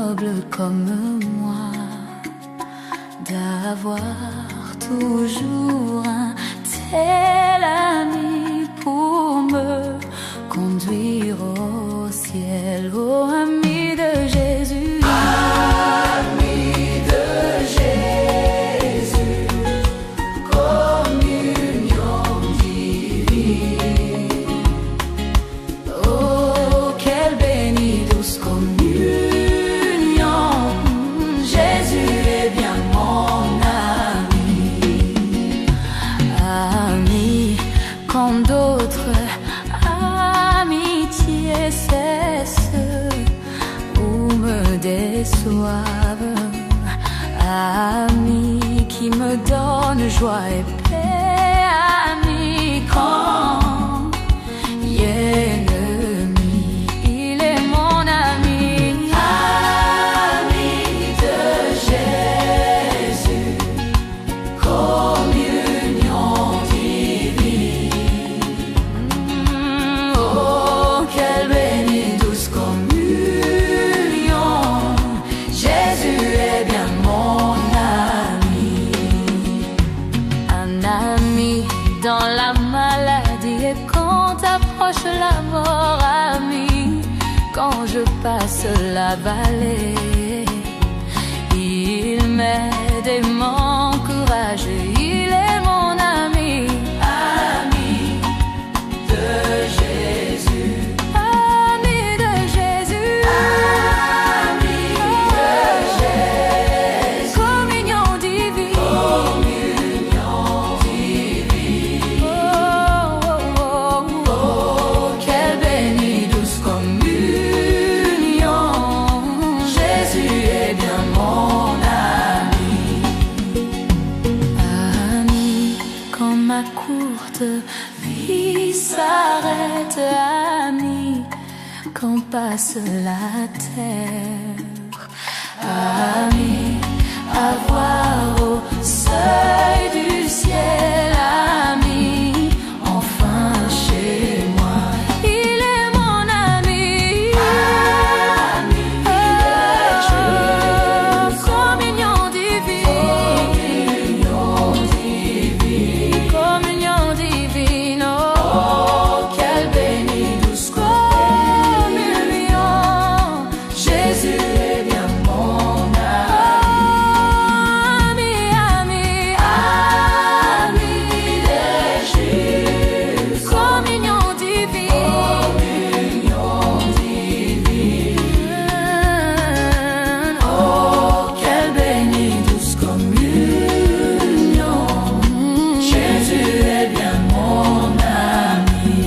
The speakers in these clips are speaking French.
noble comme moi, d'avoir toujours un tel ami pour me conduire au ciel. Oh, ami de Jésus, ami de Jésus, communion divine. Oh, quelle bénie douce communion. Jésus est bien mon ami, ami comme d'autres amitiés cessent ou me déçoivent. Ami qui me donne joie et paix, ami quand ennemi, il est mon ami. Ami de Jésus, communion divine. Oh, quelle bénie douce communion. Jésus est bien mon ami. Un ami dans la maladie et quand approche la mort, ami quand je passe la vallée, il m'aide et m'encourage, il est mon ami, ami de Jésus, ami de Jésus, ami de Jésus, communion divine, communion divine. Oh, oh, oh, oh, quelle bénie douce communion. Jésus est bien mon ami. Ami, quand ma courte vie s'arrête, ami, quand passe la terre, ami, à voir au seuil du ciel, ami, enfin chez moi, il est mon ami, ami de Jésus, communion divine, communion divine, oh, quelle bénie douce communion. Jésus est bien mon ami, ami, ami de Jésus, communion divine, oh, quelle bénie douce communion. Jésus est bien mon ami.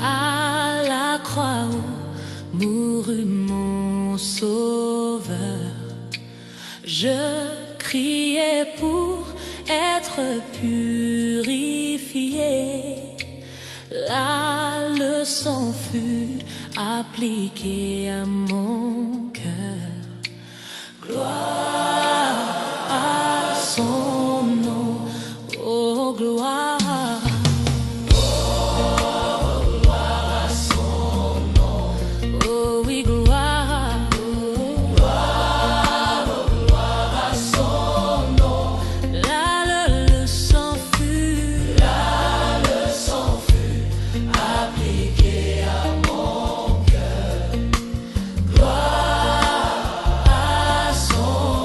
À la croix où mourut mon sauveur, je criais pour être purifié. La leçon fut appliquée à mon cœur. Gloire à son nom, oh gloire. Oh oui, gloire, gloire, gloire à son nom. La leçon fut appliquée à mon cœur. Gloire à son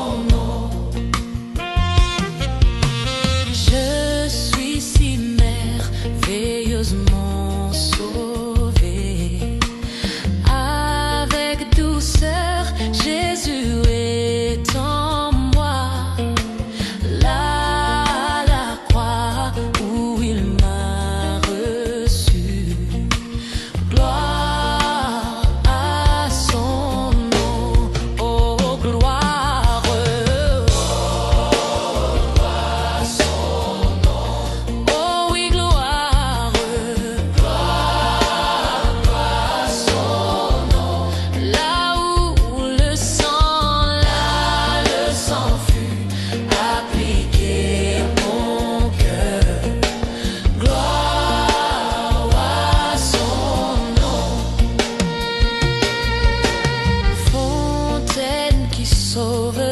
sauve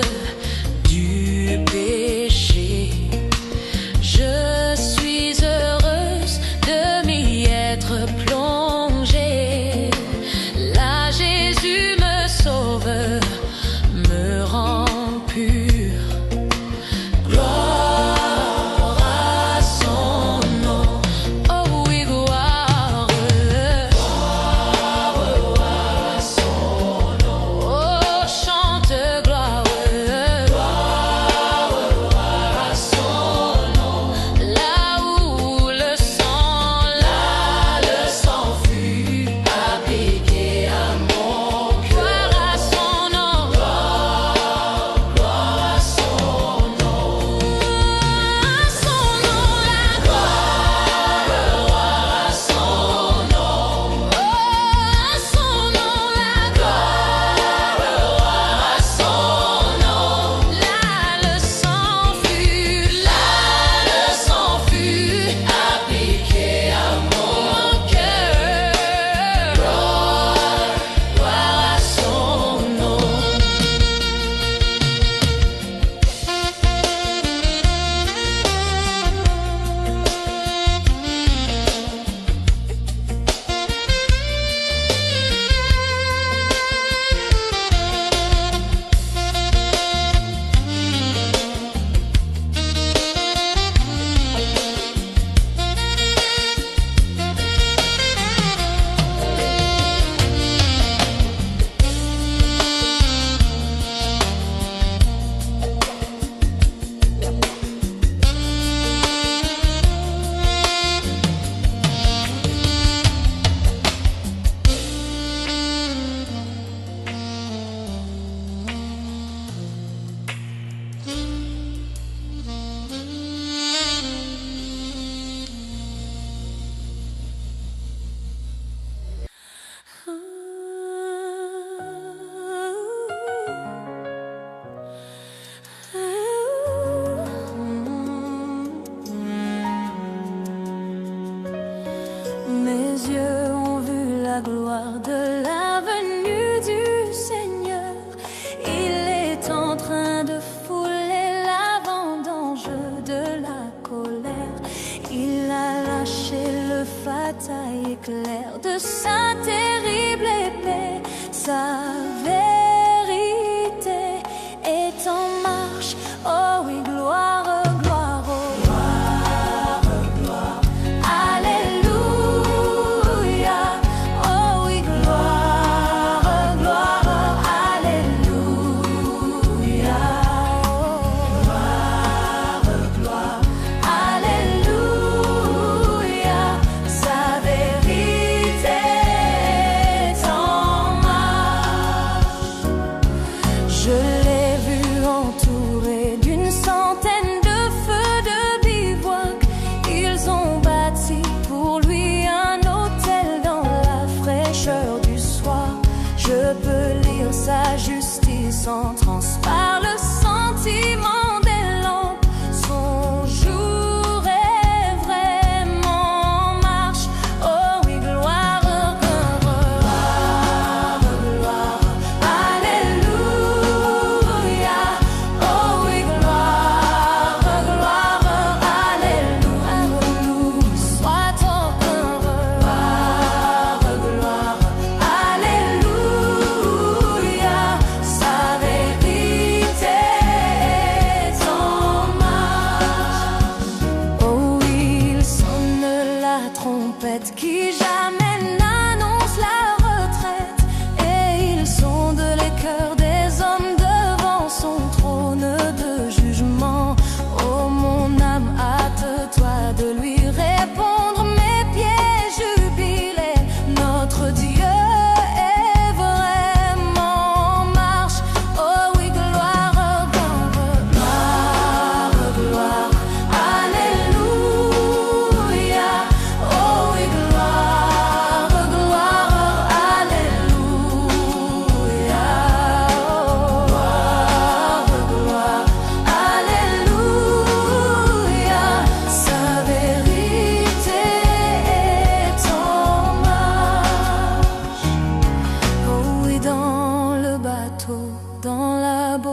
du péché. Je suis heureuse de m'y être plongée. Là, Jésus me sauve, me rend pur. Gloire à son nom. Oh oui, gloire. Gloire à son nom. Oh, chante gloire.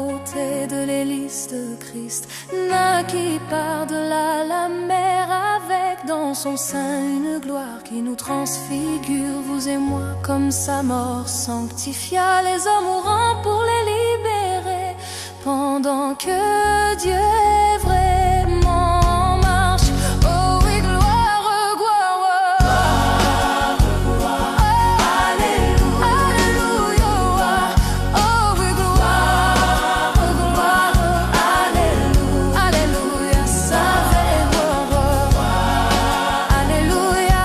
beauté de l'hélice de Christ, naquit par-delà la mer, avec dans son sein une gloire qui nous transfigure, vous et moi, comme sa mort sanctifia les hommes mourants pour les libérer, pendant que Dieu est vraiment en marche. Oh oui, gloire, gloire, gloire, alléluia, alléluia. Oh oui, gloire, gloire, alléluia, alléluia, alléluia, alléluia,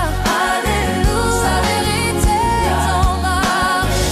sa vérité est en marche.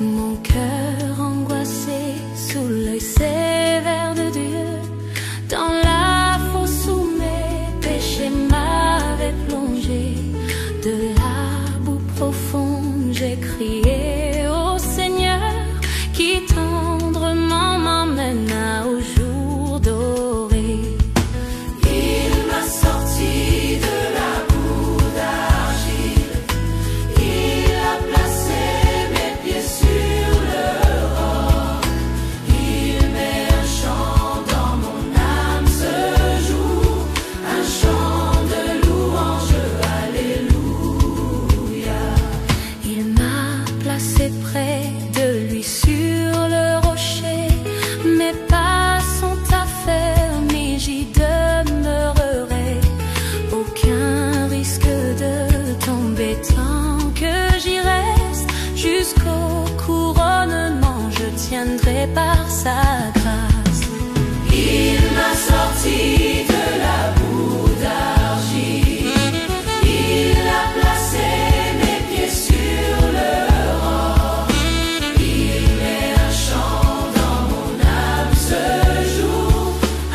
Mon cœur angoissé sous l'œil sévère de Dieu, dans la fosse où mes péchés m'avaient plongé, de la boue profonde j'ai crié au Seigneur, qui tendrement m'emmena au jour doré. Il m'a sorti de la boue d'argile, il a placé mes pieds sur le roc, il met un chant dans mon âme ce jour, un chant de louange, alléluia. Il m'a placé près de lui sur le rocher, mes pas sont affermis, j'y demeurerai, aucun risque de tomber tant que j'y reste, jusqu'au couronnement je tiendrai par sa grâce. Il m'a sorti de la boue d'argile, il a placé mes pieds sur le roc, il met un chant dans mon âme ce jour,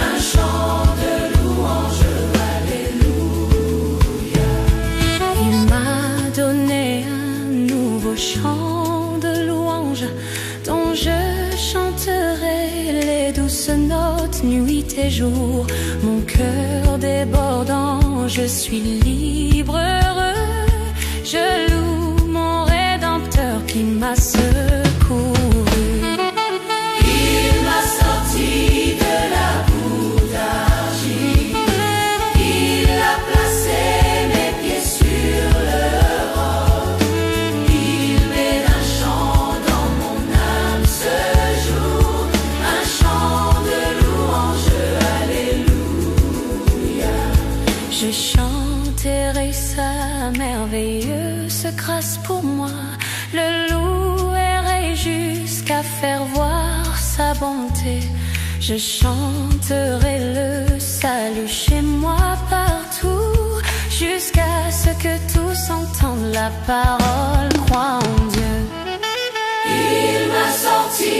un chant de louange, alléluia. Il m'a donné un nouveau chant de louange, dont je chanterai les douces notes nuit et jour. Mon cœur débordant, je suis libre, heureux, je loue mon Rédempteur qui m'a secouru. Il m'a sorti de la boue d'argile, il a placé mes pieds sur le roc, il met un chant dans mon âme ce jour, un chant de louange, alléluia. Je chanterai sa merveilleuse grâce pour moi, le louerai jusqu'à faire voir sa bonté. Je chanterai le salut chez moi partout, jusqu'à ce que tous entendent la parole, croient en Dieu. Il m'a sorti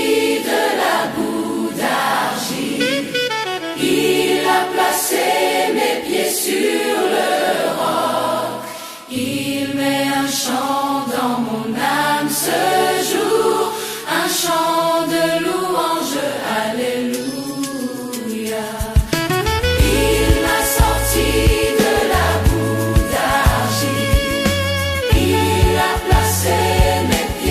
de la boue d'argile, il a placé mes pieds sur le roc, il met un chant dans mon âme ce jour, un chant de louange, alléluia. Il m'a sorti de la boue d'argile, il a placé mes pieds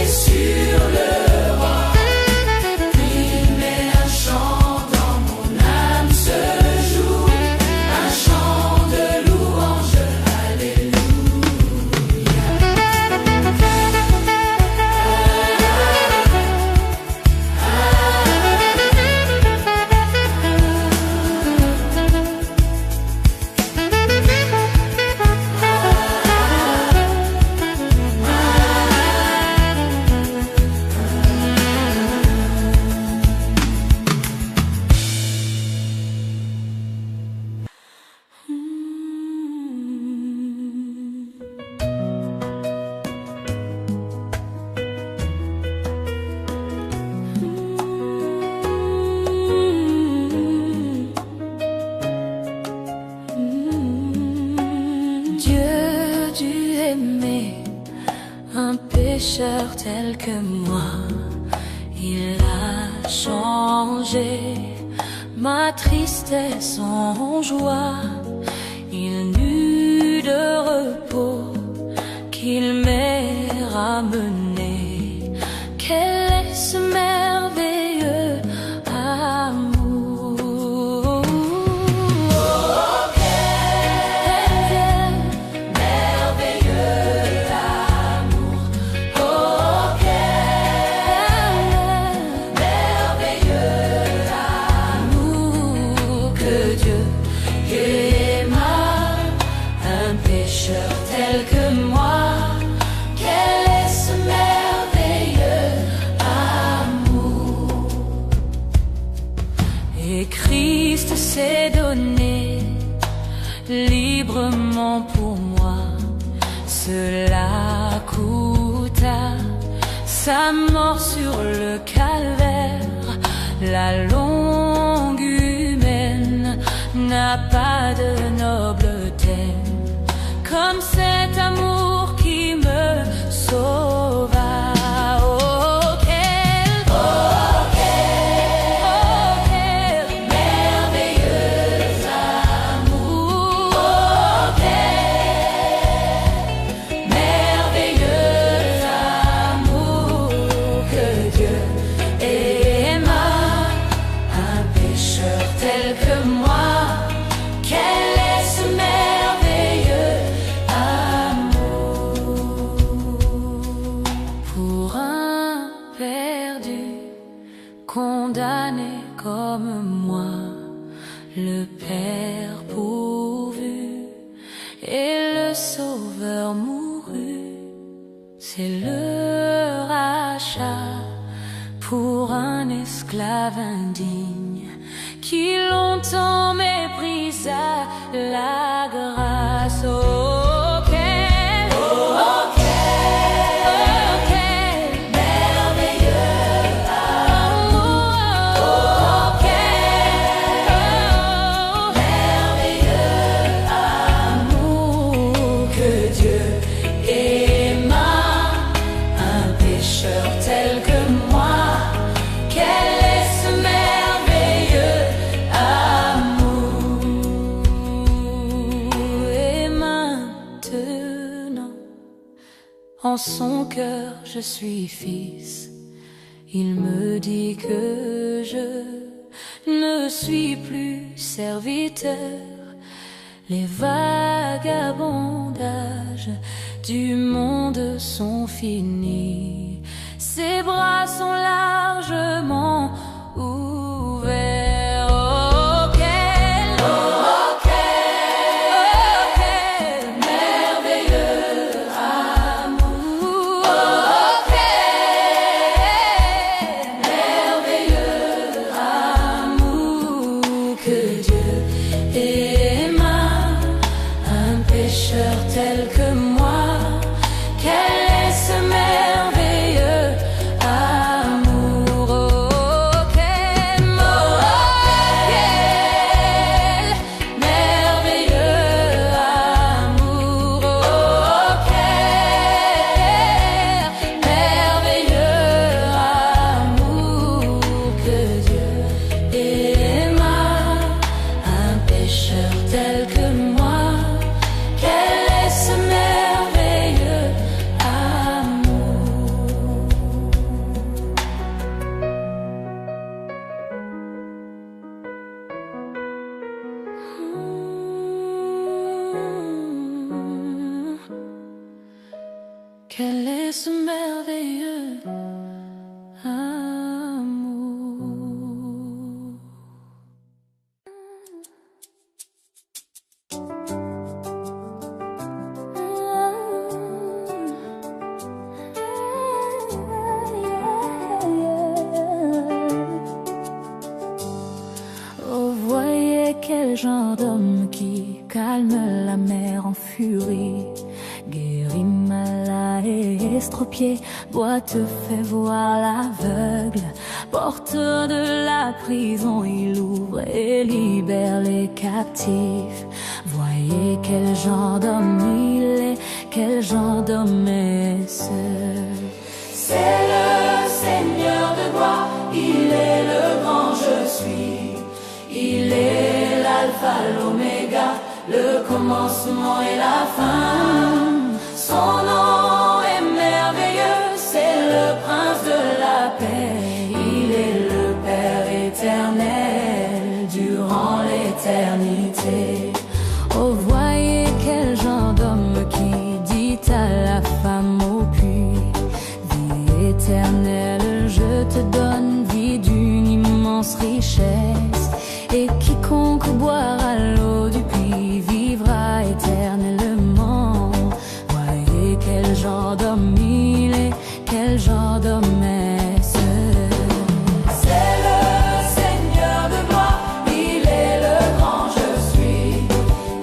tel que moi. Il a changé ma tristesse en joie. Il n'eut de repos qu'il m'ait ramené. Quel est ce merveilleux amour? Oh, quel merveilleux amour. Oh, quel merveilleux amour que Dieu aima un pécheur tel que moi. Quel est ce merveilleux amour? Et Christ s'est donné librement pour moi. Cela coûta sa mort sur le calvaire. La longue humaine n'a pas de noble thème comme cet amour qui me sauva. Oh, quel merveilleux amour. Oh, quel merveilleux amour que Dieu aima un pécheur tel que moi. Quel est ce merveilleux amour? Pour un perdu, condamné comme moi, le Père pourvu et le Sauveur mourut. C'est le rachat pour un esclave indigne qui longtemps méprisa la grâce. Oh, quel merveilleux amour. Oh, quel merveilleux amour que Dieu aima un pécheur tel que moi. Quel est ce merveilleux amour? Et maintenant, en son cœur je suis fils. Il me dit que je ne suis plus serviteur. Les vagabondages du monde sont finis. Ses bras sont largement ouverts. Oh, quel merveilleux amour. Oh, quel merveilleux amour que Dieu aima un pécheur tel que moi. Quel est ce merveilleux amour? Oh, quel merveilleux amour. Oh, quel merveilleux amour que Dieu aima un pécheur tel que moi. Quel est ce merveilleux amour? Quel est ce merveilleux amour? Oh, voyez quel genre d'homme qui calme la mer en furie, guérit malade et estropié, boite fait voir l'aveugle, porteur de la prison, il ouvre et libère les captifs. Voyez quel genre d'homme il est, quel genre d'homme est ce? C'est le Seigneur de gloire, il est le grand je suis. Il est l'alpha, l'oméga, le commencement et la fin. Son nom est merveilleux, c'est le prince de la paix. Il est le Père éternel durant l'éternité. Oh, voyez quel genre d'homme qui dit à la femme au puits: vie éternelle, je te donne, vie d'une immense richesse. Et quiconque boira l'eau du puits vivra éternellement. Voyez quel genre d'homme il est, quel genre d'homme est-ce? C'est le Seigneur de gloire, il est le grand je suis.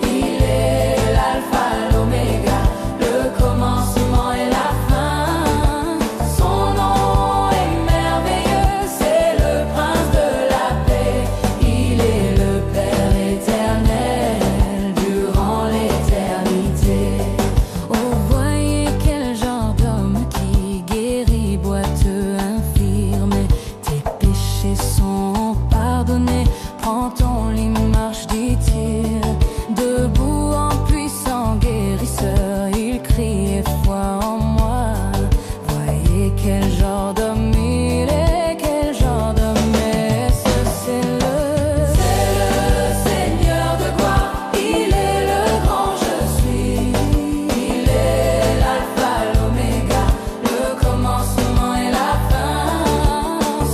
Il est l'alpha, l'oméga, le commencement et la fin. Son nom est merveilleux, c'est le prince de la paix. Il est le Père éternel durant l'éternité. Oh, voyez quel genre d'homme qui guérit boiteux, infirme. Tes péchés sont pardonnés, prends ton lit, marche, dit-il. Debout en puissant guérisseur, il crie: aie foi en moi. Voyez quel genre d'homme il est, quel genre d'homme est-ce? C'est le Seigneur de gloire, il est le grand je suis. Il est l'alpha, l'oméga, le commencement et la fin.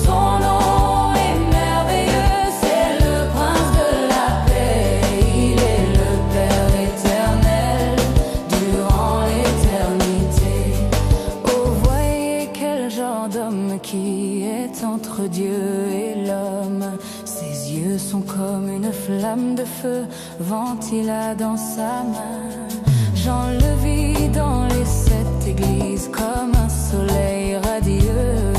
Son nom est merveilleux, c'est le prince de la paix. Il est le Père éternel durant l'éternité. Oh, voyez quel genre d'homme qui est entre Dieu et l'homme. Ses yeux sont comme une flamme de feu, ventila dans sa main. Jean le vit dans les 7 églises comme un soleil radieux.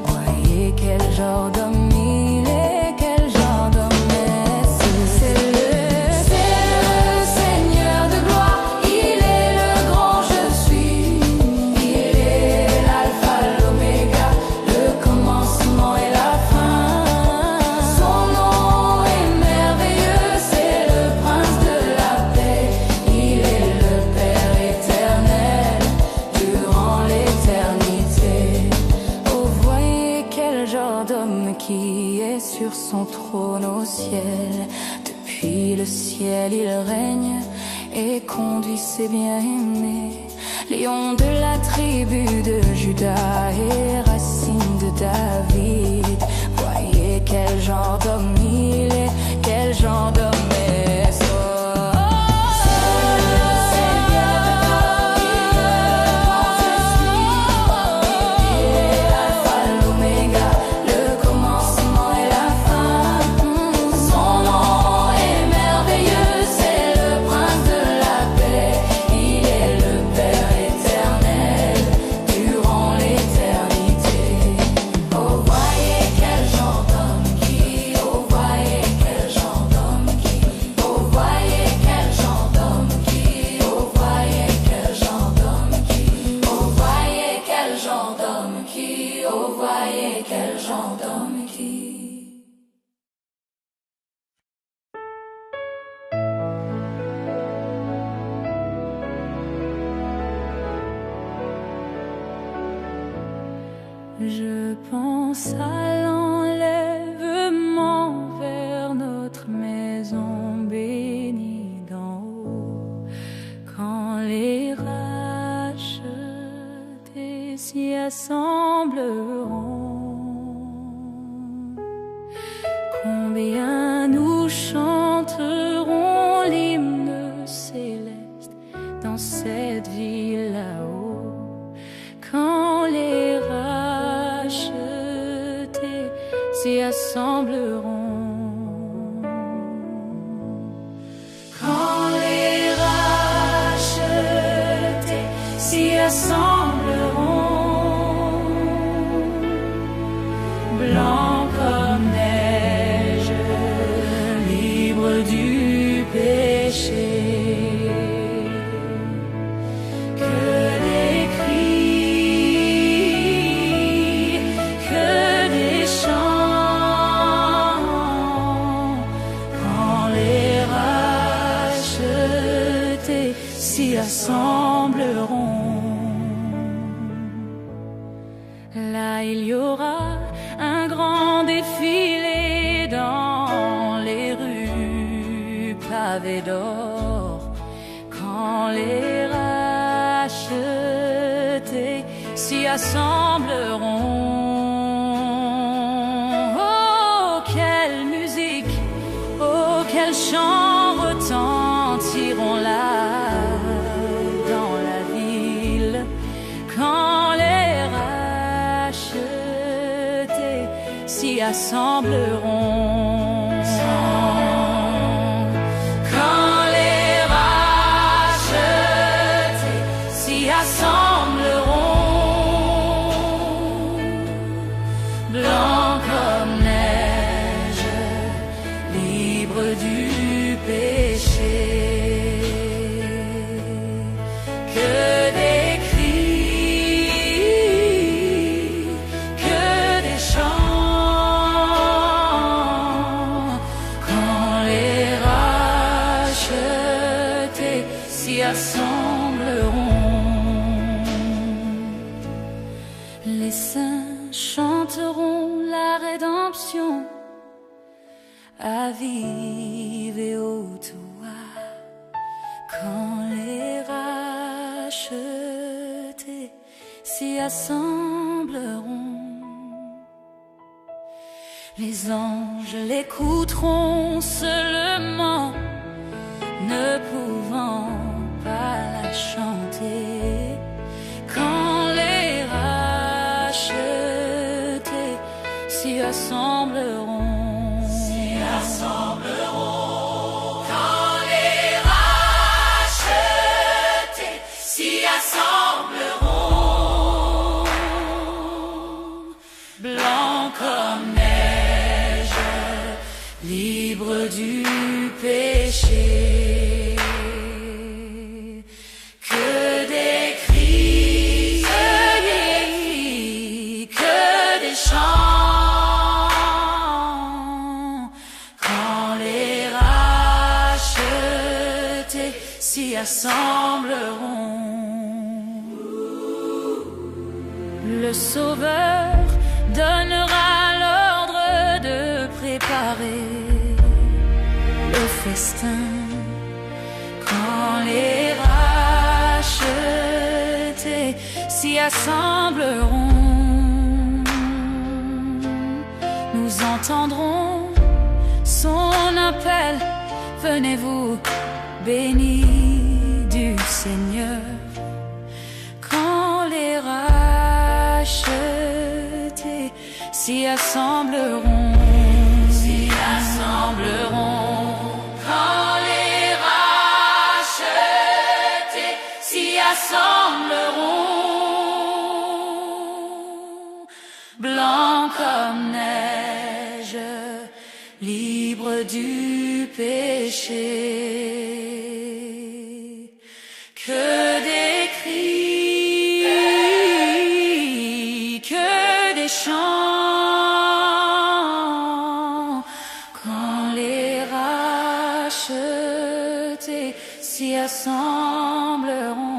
Voyez quel genre d'homme il est, quel genre d'homme est-ce? C'est le Seigneur de gloire, il est le grand je suis. Il est l'alpha, l'oméga, le commencement et la fin. Son nom est merveilleux, c'est le prince de la paix. Il est le Père éternel durant l'éternité. Oh, voyez quel genre d'homme qui est sur son trône au ciel. Depuis le ciel il règne et conduit ses bien-aimés. Lion de la tribu de Juda et racine de David. Voyez quel genre d'homme il est, quel genre d'homme est-ce? Je pense à l'enlèvement vers notre maison bénie d'en haut, quand les rachetés s'y assembleront. Combien nous chanterons l'hymne céleste dans cette ville là-haut, quand les rachetés s'y assembleront. Quand les rachetés s'y assembleront, blancs comme neige, libres du péché. Que des cris il y aura un grand défilé dans les rues pavées d'or, quand les rachetés s'y assembleront. Oh, quelle musique, oh, quel chant retentiront là dans la ville, quand les rachetés s'y assembleront. Quand les rachetés s'y assembleront, blancs comme neige, libres du péché. Que des cris, que des chants, quand les rachetés s'y assembleront. Les saints chanteront la rédemption à vive et haute voix, quand les rachetés s'y assembleront. Les anges l'écouteront seulement, ne pouvant pas la chanter, quand les rachetés s'y assembleront. Quand les rachetés s'y assembleront, blancs comme neige, libres du péché. Que des cris, que des chants, quand les rachetés s'y assembleront. Le Sauveur donnera l'ordre de préparer le festin, quand les rachetés s'y assembleront. Nous entendrons son appel, venez-vous bénis du Seigneur, quand les rachetés s'y assembleront. Quand les rachetés s'y assembleront, blancs comme neige, libres du péché. Que des cris, que des chants, quand les rachetés s'y assembleront.